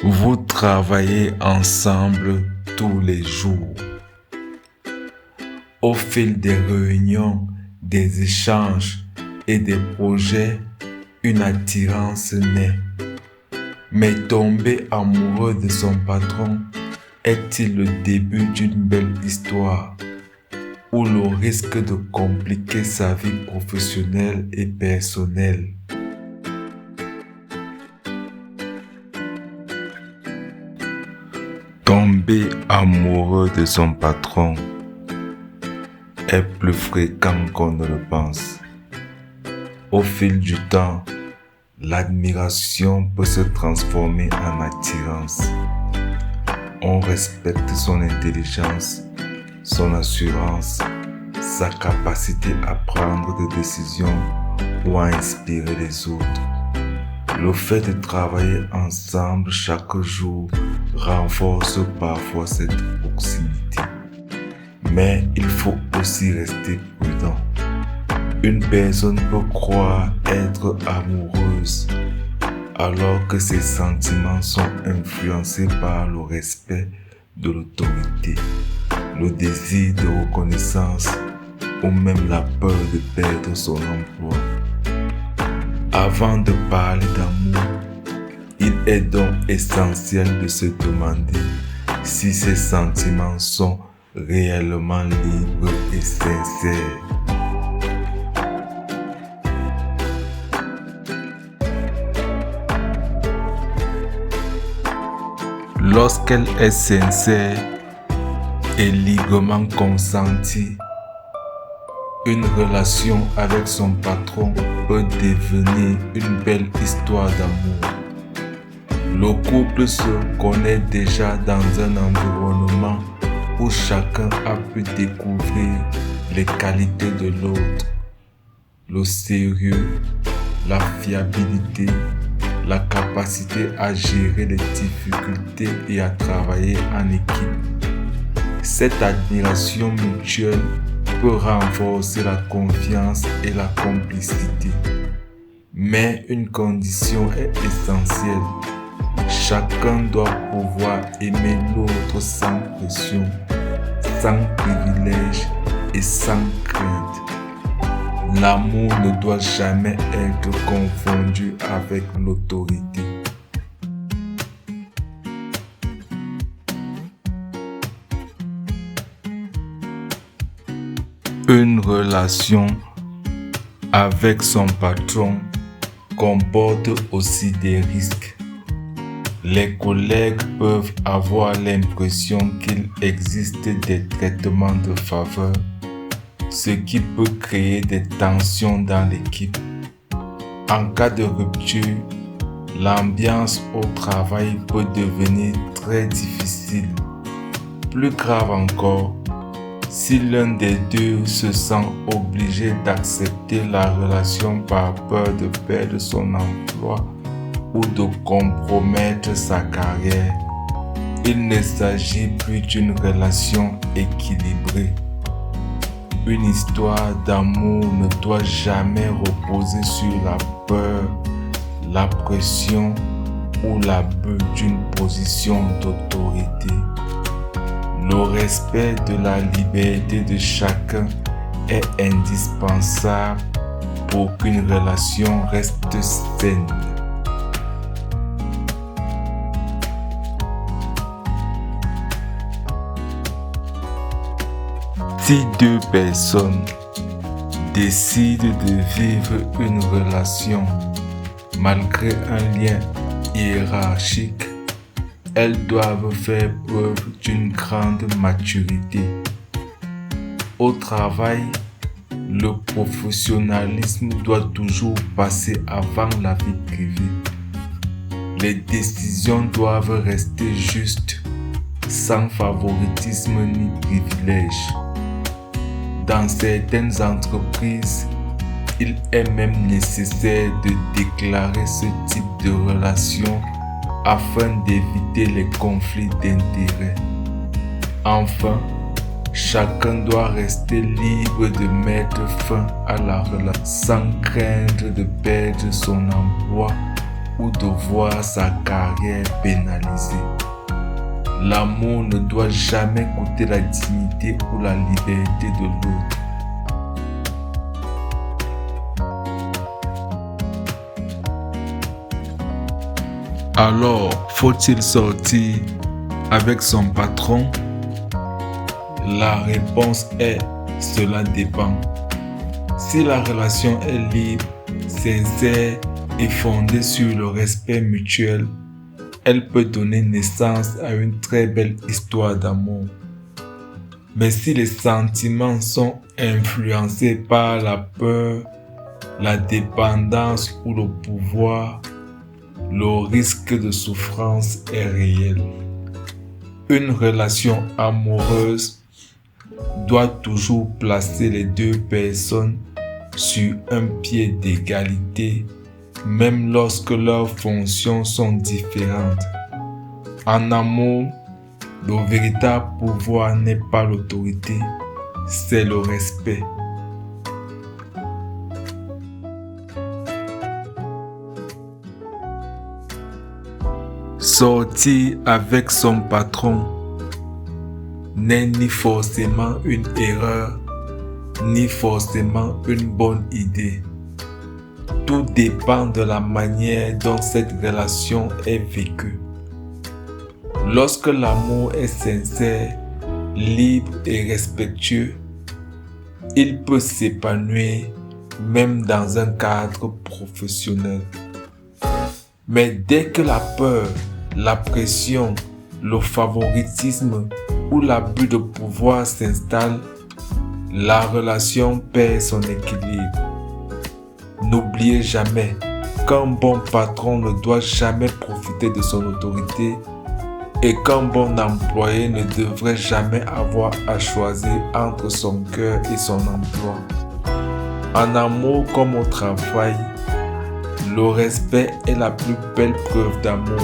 Vous travaillez ensemble tous les jours. Au fil des réunions, des échanges et des projets, une attirance naît. Mais tomber amoureux de son patron est-il le début d'une belle histoire ou le risque de compliquer sa vie professionnelle et personnelle? Tomber amoureux de son patron est plus fréquent qu'on ne le pense. Au fil du temps, l'admiration peut se transformer en attirance. On respecte son intelligence, son assurance, sa capacité à prendre des décisions ou à inspirer les autres. Le fait de travailler ensemble chaque jour renforce parfois cette proximité. Mais il faut aussi rester prudent. Une personne peut croire être amoureuse alors que ses sentiments sont influencés par le respect de l'autorité, le désir de reconnaissance ou même la peur de perdre son emploi. Avant de parler d'amour, il est donc essentiel de se demander si ces sentiments sont réellement libres et sincères. Lorsqu'elle est sincère et librement consentie, une relation avec son patron peut devenir une belle histoire d'amour. Le couple se connaît déjà dans un environnement où chacun a pu découvrir les qualités de l'autre, le sérieux, la fiabilité, la capacité à gérer les difficultés et à travailler en équipe. Cette admiration mutuelle peut renforcer la confiance et la complicité. Mais une condition est essentielle. Chacun doit pouvoir aimer l'autre sans pression, sans privilège et sans crainte. L'amour ne doit jamais être confondu avec l'autorité. Une relation avec son patron comporte aussi des risques. Les collègues peuvent avoir l'impression qu'il existe des traitements de faveur, ce qui peut créer des tensions dans l'équipe. En cas de rupture, l'ambiance au travail peut devenir très difficile. Plus grave encore, si l'un des deux se sent obligé d'accepter la relation par peur de perdre son emploi ou de compromettre sa carrière, il ne s'agit plus d'une relation équilibrée. Une histoire d'amour ne doit jamais reposer sur la peur, la pression ou l'abus d'une position d'autorité. Le respect de la liberté de chacun est indispensable pour qu'une relation reste saine. Si deux personnes décident de vivre une relation malgré un lien hiérarchique, elles doivent faire preuve d'une grande maturité. Au travail, le professionnalisme doit toujours passer avant la vie privée. Les décisions doivent rester justes, sans favoritisme ni privilège. Dans certaines entreprises, il est même nécessaire de déclarer ce type de relation afin d'éviter les conflits d'intérêts. Enfin, chacun doit rester libre de mettre fin à la relation sans craindre de perdre son emploi ou de voir sa carrière pénalisée. L'amour ne doit jamais coûter la dignité ou la liberté de l'autre. Alors, faut-il sortir avec son patron? La réponse est: cela dépend. Si la relation est libre, sincère et fondée sur le respect mutuel, elle peut donner naissance à une très belle histoire d'amour. Mais si les sentiments sont influencés par la peur, la dépendance ou le pouvoir, le risque de souffrance est réel. Une relation amoureuse doit toujours placer les deux personnes sur un pied d'égalité, même lorsque leurs fonctions sont différentes. En amour, le véritable pouvoir n'est pas l'autorité, c'est le respect. Sortir avec son patron n'est ni forcément une erreur, ni forcément une bonne idée. Tout dépend de la manière dont cette relation est vécue. Lorsque l'amour est sincère, libre et respectueux, il peut s'épanouir même dans un cadre professionnel. Mais dès que la peur, la pression, le favoritisme ou l'abus de pouvoir s'installent, la relation perd son équilibre. N'oubliez jamais qu'un bon patron ne doit jamais profiter de son autorité et qu'un bon employé ne devrait jamais avoir à choisir entre son cœur et son emploi. En amour comme au travail, le respect est la plus belle preuve d'amour.